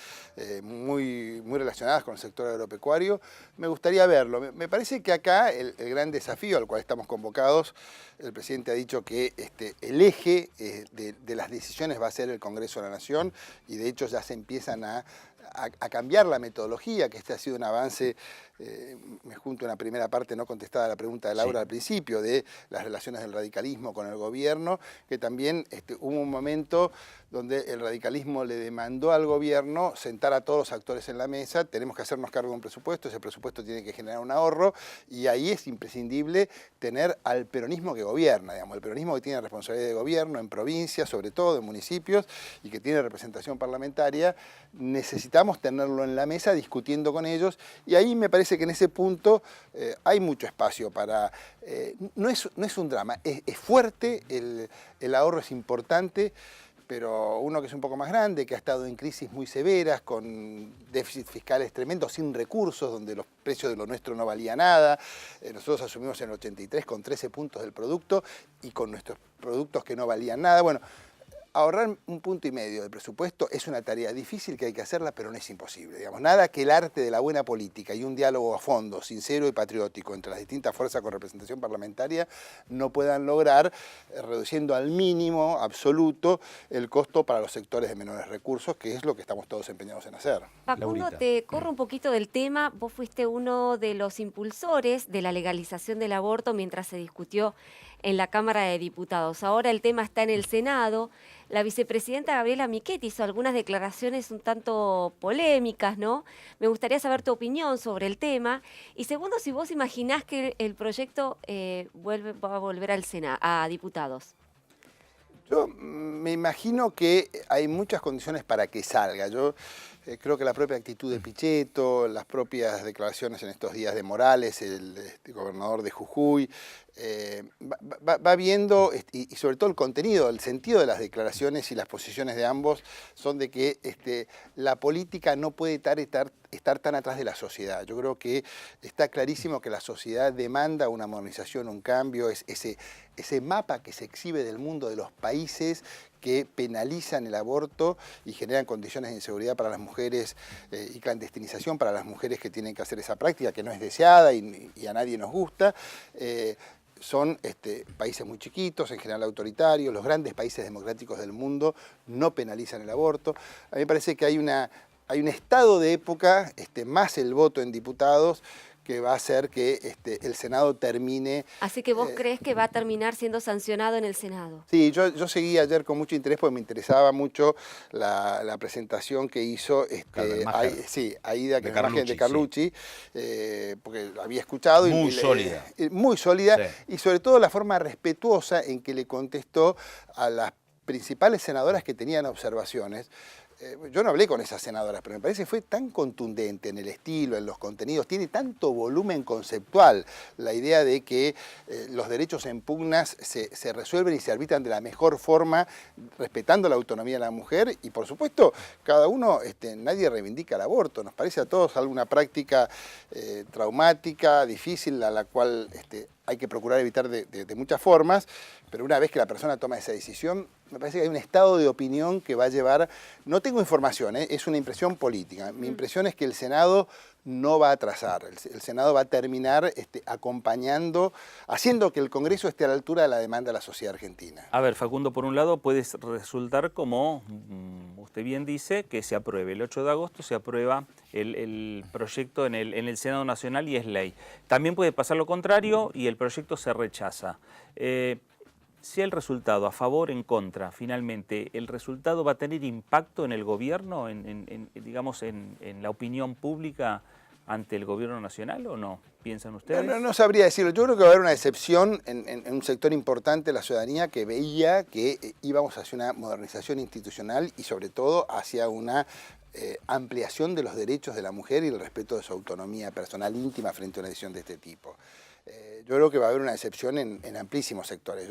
muy relacionadas con el sector agropecuario. Me gustaría verlo. Me parece que acá el gran desafío al cual estamos convocados, el presidente ha dicho que el eje de las decisiones va a ser el Congreso de la Nación, y de hecho ya se empiezan a cambiar la metodología, que ha sido un avance. Me junto en la primera parte no contestada a la pregunta de Laura al principio, de las relaciones del radicalismo con el gobierno, que también hubo un momento donde el radicalismo le demandó al gobierno sentar a todos los actores en la mesa, tenemos que hacernos cargo de un presupuesto, ese presupuesto tiene que generar un ahorro, y ahí es imprescindible tener al peronismo que gobierna, digamos, el peronismo que tiene responsabilidad de gobierno en provincias, sobre todo en municipios, y que tiene representación parlamentaria. Necesitamos tenerlo en la mesa discutiendo con ellos, y ahí me parece que en ese punto hay mucho espacio para... no es un drama, es fuerte, el ahorro es importante, pero uno que es un poco más grande, que ha estado en crisis muy severas, con déficits fiscales tremendos, sin recursos, donde los precios de lo nuestro no valía nada. Nosotros asumimos en el 83 con 13 puntos del producto y con nuestros productos que no valían nada. Bueno, ahorrar 1,5 puntos del presupuesto es una tarea difícil que hay que hacerla, pero no es imposible. Digamos, nada que el arte de la buena política y un diálogo a fondo, sincero y patriótico entre las distintas fuerzas con representación parlamentaria no puedan lograr, reduciendo al mínimo absoluto el costo para los sectores de menores recursos, que es lo que estamos todos empeñados en hacer. Facundo, te corro un poquito del tema. Vos fuiste uno de los impulsores de la legalización del aborto mientras se discutió en la Cámara de Diputados. Ahora el tema está en el Senado. La vicepresidenta Gabriela Michetti hizo algunas declaraciones un tanto polémicas, ¿no? Me gustaría saber tu opinión sobre el tema. Y segundo, si vos imaginás que el proyecto va a volver al Senado, a diputados. Yo me imagino que hay muchas condiciones para que salga. Yo creo que la propia actitud de Pichetto, las propias declaraciones en estos días de Morales, el gobernador de Jujuy, va viendo, y sobre todo el contenido, el sentido de las declaraciones y las posiciones de ambos son de que la política no puede estar tan atrás de la sociedad. Yo creo que está clarísimo que la sociedad demanda una modernización, un cambio, ese mapa que se exhibe del mundo de los países que penalizan el aborto y generan condiciones de inseguridad para las mujeres y clandestinización para las mujeres que tienen que hacer esa práctica, que no es deseada y a nadie nos gusta. Son países muy chiquitos, en general autoritarios, los grandes países democráticos del mundo no penalizan el aborto. A mí me parece que hay un estado de época, más el voto en diputados, que va a hacer que el Senado termine... Así que vos crees que va a terminar siendo sancionado en el Senado. Sí, yo seguí ayer con mucho interés porque me interesaba mucho la presentación que hizo Aida de Carlucci, porque lo había escuchado. Muy sólida. Muy sólida, sí. Y sobre todo la forma respetuosa en que le contestó a las principales senadoras que tenían observaciones. Yo no hablé con esas senadoras, pero me parece que fue tan contundente en el estilo, en los contenidos, tiene tanto volumen conceptual la idea de que los derechos en pugnas se resuelven y se arbitran de la mejor forma, respetando la autonomía de la mujer, y por supuesto, cada uno, nadie reivindica el aborto, nos parece a todos alguna práctica traumática, difícil, a la cual hay que procurar evitar de muchas formas, pero una vez que la persona toma esa decisión, me parece que hay un estado de opinión que va a llevar... No tengo información, es una impresión política. Mi impresión es que el Senado no va a atrasar. El Senado va a terminar acompañando, haciendo que el Congreso esté a la altura de la demanda de la sociedad argentina. A ver, Facundo, por un lado puede resultar como usted bien dice, que se apruebe. El 8 de agosto se aprueba el proyecto en el Senado Nacional y es ley. También puede pasar lo contrario y el proyecto se rechaza. Si el resultado a favor o en contra, finalmente, ¿el resultado va a tener impacto en el gobierno, digamos, en la opinión pública ante el gobierno nacional o no? ¿Piensan ustedes? No sabría decirlo. Yo creo que va a haber una decepción en un sector importante de la ciudadanía que veía que íbamos hacia una modernización institucional y sobre todo hacia una ampliación de los derechos de la mujer y el respeto de su autonomía personal íntima frente a una decisión de este tipo. Yo creo que va a haber una decepción en amplísimos sectores.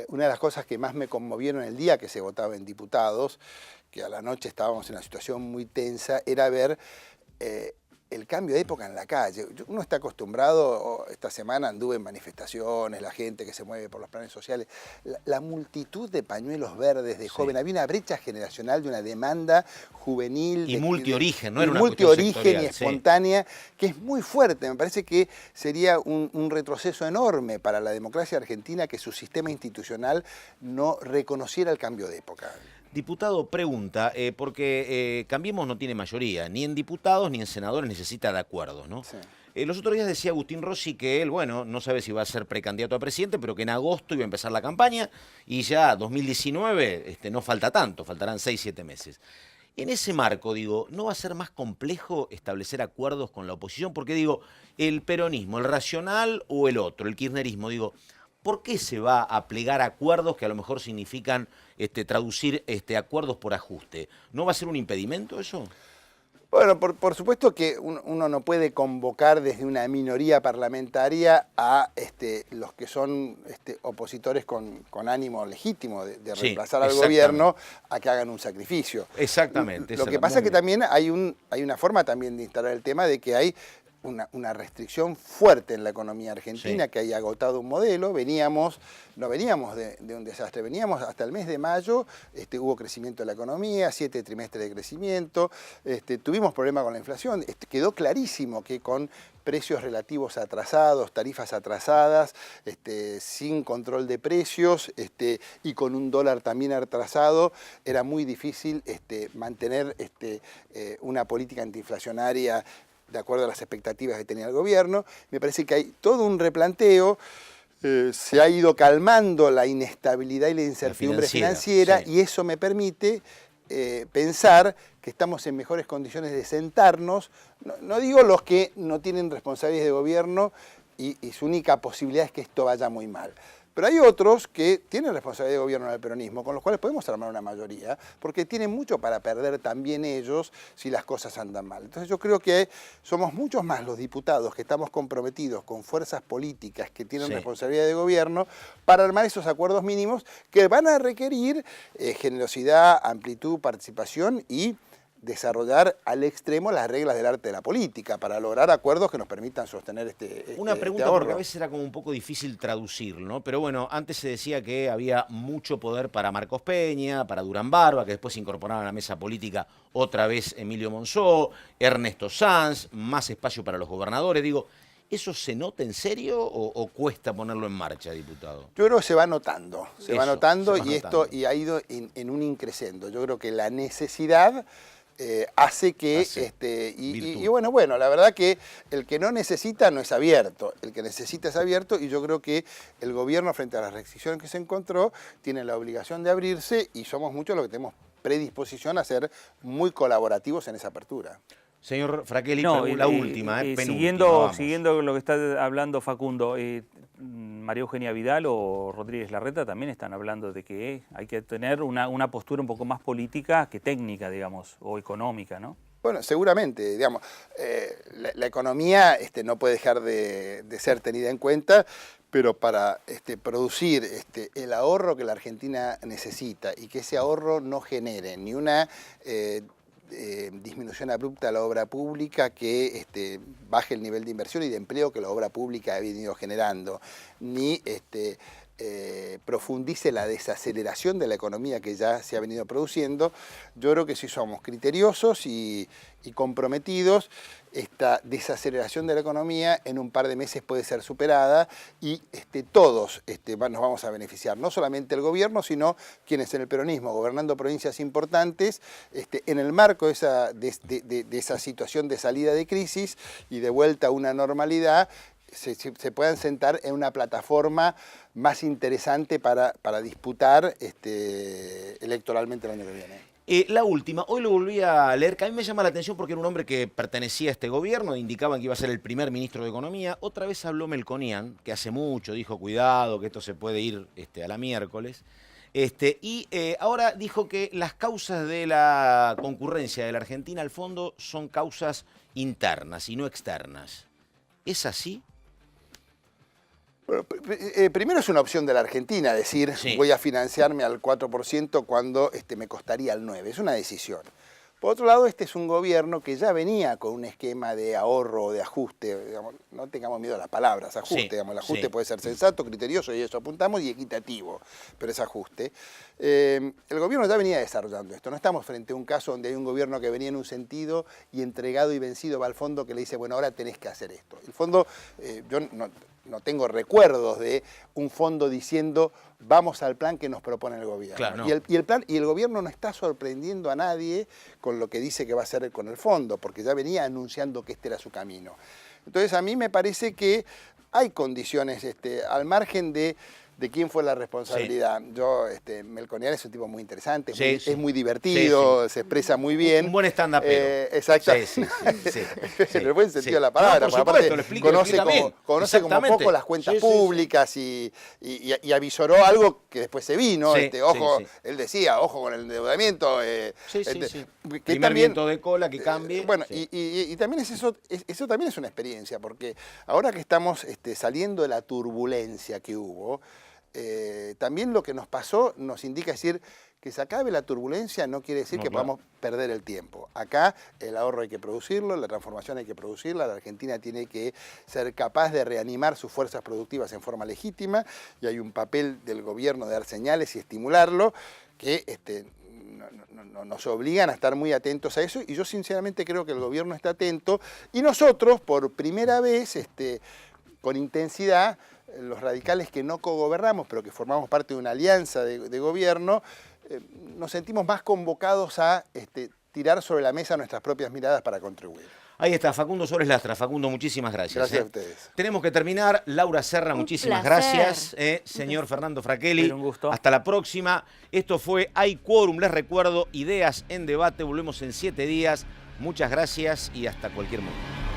Una de las cosas que más me conmovieron el día que se votaba en diputados, que a la noche estábamos en una situación muy tensa, era ver el cambio de época en la calle. Uno está acostumbrado, esta semana anduve en manifestaciones, la gente que se mueve por los planes sociales, la multitud de pañuelos verdes de jóvenes, había una brecha generacional de una demanda juvenil. Y multiorigen, no era una cuestión multiorigen y espontánea, que es muy fuerte. Me parece que sería un retroceso enorme para la democracia argentina que su sistema institucional no reconociera el cambio de época. Diputado, pregunta, porque Cambiemos no tiene mayoría, ni en diputados ni en senadores necesita de acuerdos, ¿no? Sí. Los otros días decía Agustín Rossi que él, bueno, no sabe si va a ser precandidato a presidente, pero que en agosto iba a empezar la campaña y ya 2019 no falta tanto, faltarán 6, 7 meses. En ese marco, digo, ¿no va a ser más complejo establecer acuerdos con la oposición? Porque digo, el peronismo, el racional o el otro, el kirchnerismo, digo, ¿por qué se va a plegar acuerdos que a lo mejor significan traducir acuerdos por ajuste? ¿No va a ser un impedimento eso? Bueno, por supuesto que uno no puede convocar desde una minoría parlamentaria a los que son opositores con ánimo legítimo de reemplazar al gobierno a que hagan un sacrificio. Exactamente. Lo que pasa es que también hay una forma también de instalar el tema de que hay una restricción fuerte en la economía argentina, que haya agotado un modelo. No veníamos de un desastre, veníamos hasta el mes de mayo, hubo crecimiento de la economía, 7 trimestres de crecimiento, tuvimos problemas con la inflación, quedó clarísimo que con precios relativos atrasados, tarifas atrasadas, sin control de precios y con un dólar también atrasado, era muy difícil mantener una política antiinflacionaria de acuerdo a las expectativas que tenía el gobierno. Me parece que hay todo un replanteo, se ha ido calmando la inestabilidad y la incertidumbre financiera y eso me permite pensar que estamos en mejores condiciones de sentarnos, no digo los que no tienen responsabilidades de gobierno y su única posibilidad es que esto vaya muy mal. Pero hay otros que tienen responsabilidad de gobierno en el peronismo, con los cuales podemos armar una mayoría, porque tienen mucho para perder también ellos si las cosas andan mal. Entonces yo creo que somos muchos más los diputados que estamos comprometidos con fuerzas políticas que tienen responsabilidad de gobierno para armar esos acuerdos mínimos que van a requerir generosidad, amplitud, participación y desarrollar al extremo las reglas del arte de la política para lograr acuerdos que nos permitan sostener Una pregunta, porque a veces era como un poco difícil traducirlo, ¿no? Pero bueno, antes se decía que había mucho poder para Marcos Peña, para Durán Barba, que después se incorporaron a la mesa política otra vez Emilio Monzó, Ernesto Sanz, más espacio para los gobernadores. Digo, ¿eso se nota en serio o cuesta ponerlo en marcha, diputado? Yo creo que se va notando, y ha ido en un increciendo. Yo creo que la necesidad hace que, y bueno, la verdad que el que no necesita no es abierto, el que necesita es abierto y yo creo que el gobierno frente a las restricciones que se encontró tiene la obligación de abrirse y somos muchos los que tenemos predisposición a ser muy colaborativos en esa apertura. Señor Frakelli, la última, siguiendo lo que está hablando Facundo, María Eugenia Vidal o Rodríguez Larreta también están hablando de que hay que tener una postura un poco más política que técnica, digamos, o económica, ¿no? Bueno, seguramente, digamos, la economía no puede dejar de ser tenida en cuenta, pero para producir el ahorro que la Argentina necesita y que ese ahorro no genere ni una disminución abrupta de la obra pública que baje el nivel de inversión y de empleo que la obra pública ha venido generando, ni profundice la desaceleración de la economía que ya se ha venido produciendo. Yo creo que si somos criteriosos y comprometidos, esta desaceleración de la economía en un par de meses puede ser superada y todos nos vamos a beneficiar, no solamente el gobierno, sino quienes en el peronismo, gobernando provincias importantes, en el marco de esa situación de salida de crisis y de vuelta a una normalidad, se puedan sentar en una plataforma más interesante para disputar electoralmente el año que viene. La última, hoy lo volví a leer, que a mí me llama la atención porque era un hombre que pertenecía a este gobierno, indicaban que iba a ser el primer ministro de Economía. Otra vez habló Melconian, que hace mucho dijo, cuidado, que esto se puede ir a la miércoles. Ahora dijo que las causas de la concurrencia de la Argentina al fondo son causas internas y no externas. ¿Es así? Bueno, primero es una opción de la Argentina, decir voy a financiarme al 4% cuando me costaría el 9%. Es una decisión. Por otro lado, este es un gobierno que ya venía con un esquema de ahorro o de ajuste, digamos, no tengamos miedo a las palabras, ajuste, digamos, el ajuste puede ser sensato, criterioso, y eso apuntamos, y equitativo, pero es ajuste. El gobierno ya venía desarrollando esto, no estamos frente a un caso donde hay un gobierno que venía en un sentido y entregado y vencido va al fondo que le dice, bueno, ahora tenés que hacer esto. El fondo, yo no tengo recuerdos de un fondo diciendo vamos al plan que nos propone el gobierno. Claro, no. y el gobierno no está sorprendiendo a nadie con lo que dice que va a hacer con el fondo, porque ya venía anunciando que este era su camino. Entonces a mí me parece que hay condiciones, al margen de quién fue la responsabilidad. Sí. Yo, Melconian es un tipo muy interesante, es muy divertido, se expresa muy bien. Un buen stand-up. Exacto. Sí. En el buen sentido de la palabra. No, por supuesto, lo explica, conoce como poco las cuentas públicas y avisoró algo que después se vino. Él decía, ojo con el endeudamiento. Primer viento de cola que cambie. Bueno, y también eso también es una experiencia, porque ahora que estamos saliendo de la turbulencia que hubo, también lo que nos pasó nos indica decir que se acabe la turbulencia no quiere decir que podamos perder el tiempo. Acá el ahorro hay que producirlo, la transformación hay que producirla, la Argentina tiene que ser capaz de reanimar sus fuerzas productivas en forma legítima y hay un papel del gobierno de dar señales y estimularlo que nos obligan a estar muy atentos a eso y yo sinceramente creo que el gobierno está atento y nosotros por primera vez con intensidad los radicales que no cogobernamos, pero que formamos parte de una alianza de gobierno, nos sentimos más convocados a tirar sobre la mesa nuestras propias miradas para contribuir. Ahí está, Facundo Suárez Lastra. Facundo, muchísimas gracias. Gracias a ustedes. Tenemos que terminar. Laura Serra, muchísimas gracias. Señor Fernando Fraquelli, un gusto. Hasta la próxima. Esto fue Hay Quórum, les recuerdo, Ideas en Debate. Volvemos en 7 días. Muchas gracias y hasta cualquier momento.